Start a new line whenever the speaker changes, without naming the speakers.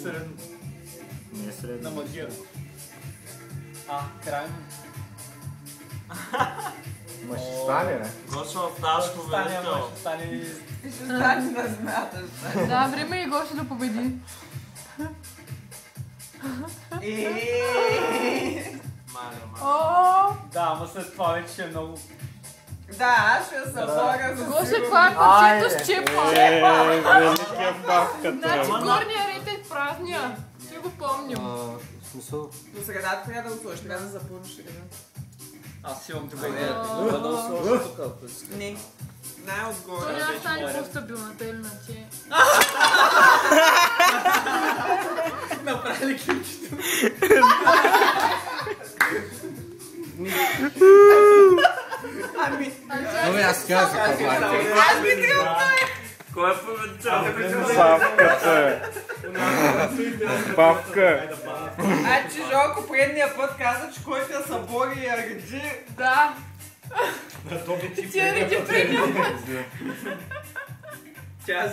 Средно.
Не е средно.
На магия. Крайно.
Ма ще стане, не?
Гошо в Ташко, великъл.
Ще стане...
Ще стане на змията.
Да, време е и Гошо да победи.
Маля.
Да, ама след това вече ще е много...
Да, аз ще се боря за
Гошо,
сигурно.
това е парчето с чепа.
Великия бавката.
Значи горния ред е празния. Ще го помним.
В смисъл?
До средата трябва да го сложиш, трябва да запълниш среда.
Аз имам друга идея.
Да
сложа тук.
Не.
То
Най-отгоре.
няма да стане по-стабилната или иначе.
Направили ключето.
Добре, аз казах Павлака.
Аз би трябва той!
Кой е победител?
Бавката. Бавка.
Че Жорко предния път каза, че който я събори и я реди.
Да. Ти я реди предния път.
Тя